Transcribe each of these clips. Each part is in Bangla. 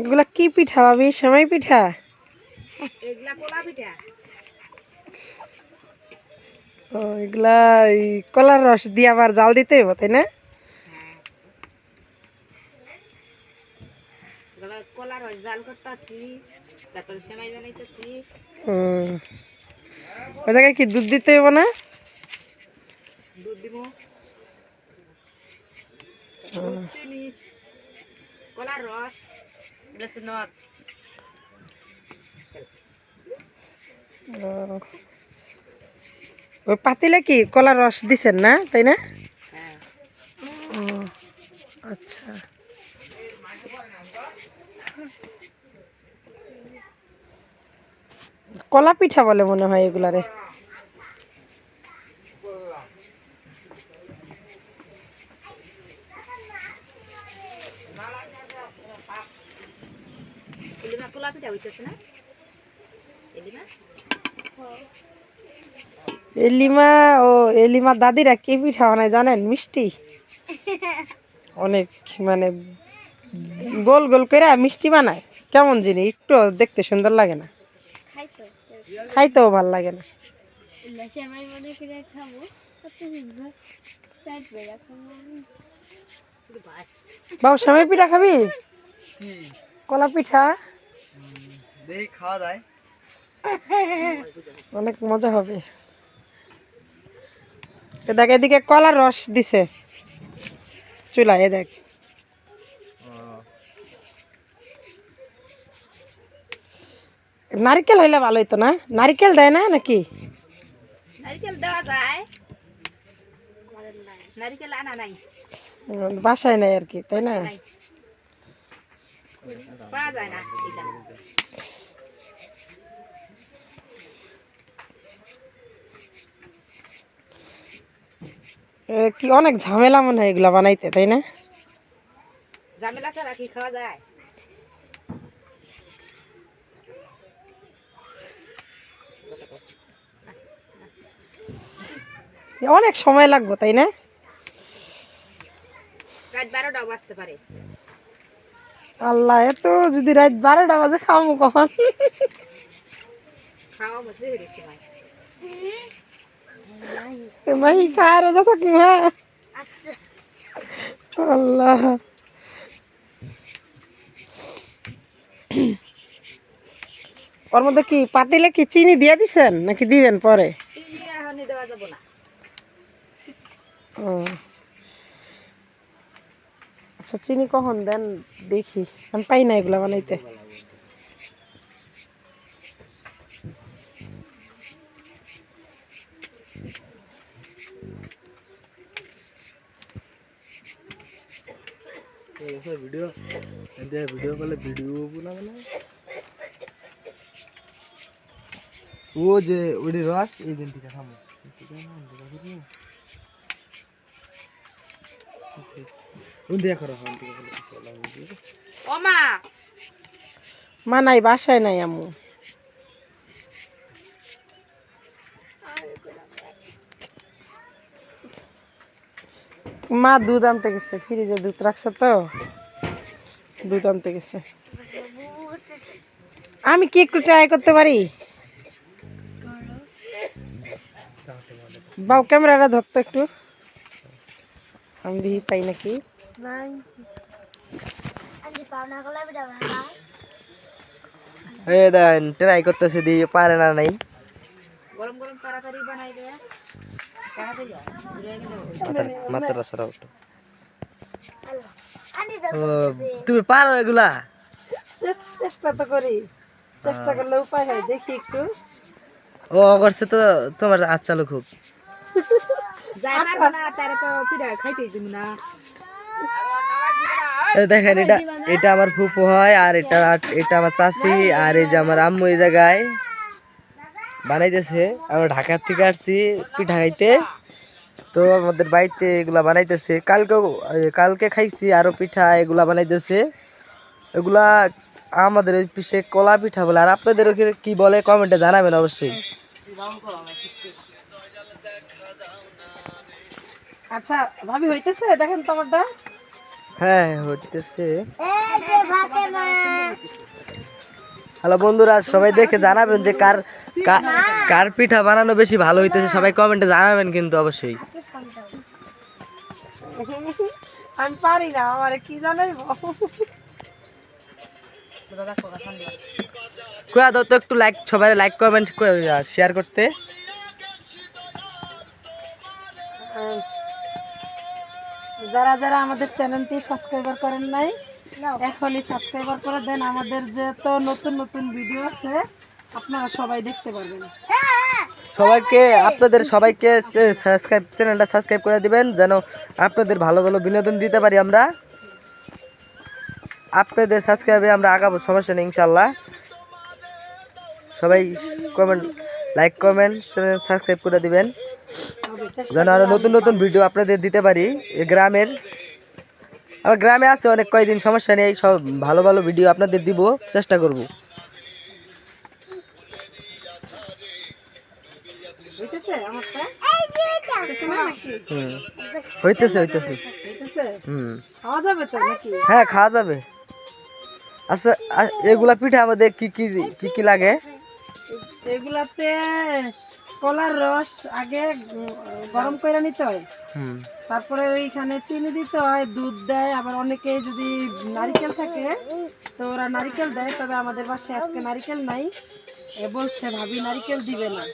এগুলা কি পিঠা ভাবি? সেমাই পিঠা? এগুলা কলা পিঠা। ও এগুলা কলার রস দিয়ে আবার জাল দিতে হইব তাই না? কলার রস জাল করতেছি, তারপরে সেমাই বানাইতেছি। ওই জায়গায় কি দুধ দিতে হইব না? দুধ দিব, চিনি, কলার রস, ওই পাতিলে কি কলার রস দিছেন না তাই না? আচ্ছা, কলা পিঠা বলে মনে হয় এগুলারে। কলা পিঠা হইতেছে না? এলিমা ও এলিমা দাদিরা কি পিঠা বানায় জানেন? মিষ্টি অনেক, মানে গোল গোল করে মিষ্টি বানায়। কেমন জিনিস, একটু দেখতে সুন্দর লাগে না, খাইতেও ভাল লাগে না। বাবু সেমাই পিঠা খাবি? কলা পিঠা খাওয়া যায়, অনেক মজা হবে। দেখ এদিকে কলার রস দিছে চুলায়, দেখ। নারকেল হইলে ভালো হইতো না? নারকেল দেয় না নাকি? নারকেল দেওয়া যায়, নারকেল আনা নাই, বাসায় নাই আর কি, তাই না? পাওয়া যায় না। কি অনেক ঝামেলা মনে হয় এগুলা বানাইতে, তাই না? ঝামেলা ছাড়া কি খাওয়া যায়? অনেক সময় লাগবে তাই না? রাত 12টাও বাজতে পারে। আল্লাহ, এত যদি রাত 12টা বাজে খাওয়াবো কখন? খাওয়া বসে সময় মাই খায় রোজা থাকি মা। আল্লাহ, ওর মধ্যে কি পাতিলে কি চিনি দিয়ে দিছেন নাকি দিবেন পরে? চিনি এখনই দেওয়া যাবে না। ও আচ্ছা, চিনি কখন দেন দেখি, আমি পাই না এগুলা বানাইতে। ভিডিও ভিডিও করলে ভিডিও না, মানে ও যে ওই রস এই দিন থেকে খামো ও মা, মা নাই, বাসায় নাই আম্মু। মা দুধ আনতে গেছে, ফ্রিজে দুধ রাখছে তো, দুধ আনতে গেছে। আমি কি একটু ট্রাই করতে পারি? বাউ ক্যামেরাটা ধরতো একটু, আমি দেখি পাই নাকি। দেন ট্রাই করতেছে, দিয়ে পারে না নাই। গরম গরম তাড়াতাড়ি বানাইবে, মাত্রা সরাও। তুমি পারো এগুলা? চেষ্টা তো করি, চেষ্টা করলে উপায় হয়, দেখি একটু। ও করছে তো তোমার আচ্ছা লোক খুব। যাই পারবো না তারে তো পিঠা খাইতেই দিব না। দেখেন, এটা এটা আমার ফুপু হয়, আর এটা এটা আমার চাচি, আর এই যে আমার আম্মু এই জায়গায় বানাইতেছে। আমরা ঢাকার থেকে আসছি পিঠা খাইতে, তো আমাদের বাড়িতে এগুলা বানাইতেছে। কালকে খাইছি আরো পিঠা এগুলা বানাইতেছে। এগুলা আমাদের ওই পিছে কলা পিঠা বলে, আর আপনাদের ওখানে কি বলে কমেন্টে জানাবেন অবশ্যই। আচ্ছা ভাবি হইতেছে, দেখেন তোমারটা। হ্যাঁ হইতেছে। হ্যালো বন্ধুরা, সবাই দেখে জানাবেন যে কার কার পিঠা বানানো বেশি ভালো হইতেছে, সবাই কমেন্টে জানাবেন কিন্তু অবশ্যই। আমি পারি না, আমার কি জানাইব। কয়া দাও তো একটু লাইক, সবাই লাইক কমেন্ট শেয়ার করতে। যারা যারা আমাদের চ্যানেলটি সাবস্ক্রাইবার করেন নাই, এখনই সাবস্ক্রাইবার করে দেন। আমাদের যে তো নতুন নতুন ভিডিও আছে, আপনারা সবাই দেখতে পারবেন। সবাইকে আপনাদের সবাইকে সাবস্ক্রাইব, চ্যানেলটা সাবস্ক্রাইব করে দিবেন যেন আপনাদের ভালো ভালো বিনোদন দিতে পারি আমরা। আপনাদের সাবস্ক্রাইবে আমরা আগাবো, সমস্যা নেই ইনশাল্লাহ। সবাই কমেন্ট, লাইক কমেন্ট, সাবস্ক্রাইব করে দিবেন যেন আরো নতুন নতুন ভিডিও আপনাদের দিতে পারি। এই গ্রামের, আমার গ্রামে আছে অনেক কয়েকদিন, সমস্যা নেই, সব ভালো ভালো ভিডিও আপনাদের দিব, চেষ্টা করব। হইতেছে আমারটা? হইতেছে না নাকি? হইতেছে হইতেছে। হইতেছে? হুম, খাওয়া যাবে তো নাকি? হ্যাঁ খাওয়া যাবে। আচ্ছা, এগুলা পিঠা আমাদের কি কি কি কি লাগে? এগুলাতে কলার রস আগে গরম করে নিতে হয়, হুম, তারপরে ওইখানে চিনি দিতে হয়, দুধ দেয়, আবার অনেকে যদি নারকেল থাকে তো ওরা নারকেল দেয়, তবে আমাদের বাসায় আজকে নারকেল নাই, বলছে ভাবি নারকেল দিবে না।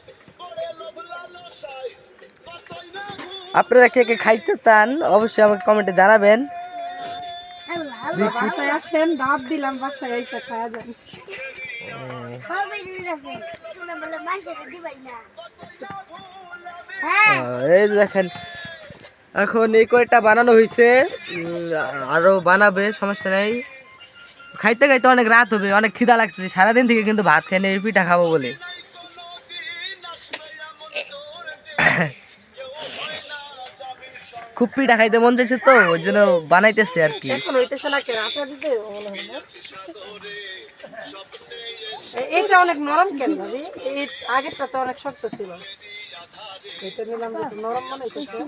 আপনারা কে কে খাইতে চান অবশ্যই আমাকে কমেন্টে জানাবেন। বাসায় আসেন, দাঁত দিলাম, বাসায় এসে খাওয়া যান। এই দেখেন, এখন এই কয়টা বানানো হয়েছে, আরো বানাবে, সমস্যা নেই। খাইতে খাইতে অনেক রাত হবে, অনেক খিদা লাগছে, সারাদিন থেকে কিন্তু ভাত খাই না, এই পিঠা খাবো বলে। খুব পিঠা খাইতে মন চাইছে তো, ওই জন্য বানাইতেছে আর কি। এখন হইতেছে না, কেন আটা দিতে হবে মনে হয় না? এটা অনেক নরম কেন ভাবি? এই আগেরটা তো অনেক শক্ত ছিল, এটা নিলাম যে একটু নরম মনে হইতেছে।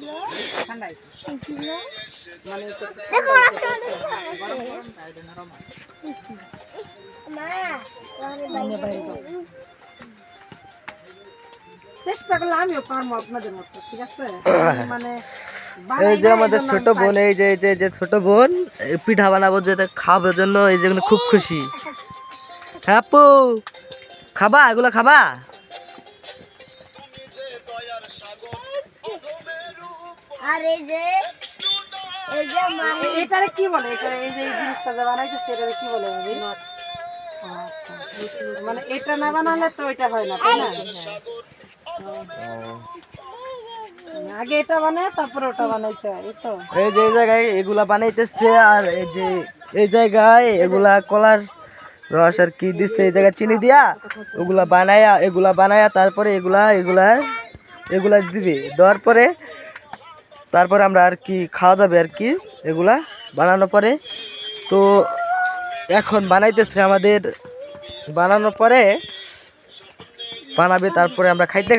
ঠান্ডাই মানে চেষ্টা করলে আমিও পারবো আপনাদের মতো, ঠিক আছে? মানে এই যে আমাদের ছোট বোন, এই যে যে ছোট বোন এই পিঠা বানাবো যেটা খাওয়ার জন্য, এই যেগুলো খুব খুশি। হ্যাঁ আপু, খাবা এগুলো খাবা? আর এই যে এটারে কি বলে? এটা এই যে এই জিনিসটা যে বানাইতেছে এটারে কি বলে ভাবি? আচ্ছা, মানে এটা না বানালে তো এটা হয় না, তাই না? আগে এটা বানায় তারপরে ওটা বানাইতে হয়, এই তো। এই যে এই জায়গায় এগুলা বানাইতেছে, আর এই যে এই জায়গায় এগুলা কলার রস আর কি দিচ্ছে, এই জায়গায় চিনি দিয়া এগুলা বানায়া তারপরে এগুলা এগুলা এগুলা দিবে, দেওয়ার পরে তারপরে আমরা আর কি খাওয়া যাবে আর কি এগুলা বানানোর পরে। তো এখন বানাইতেছে আমাদের, বানানোর পরে বানাবে, তারপরে আমরা খাইতে খাইতে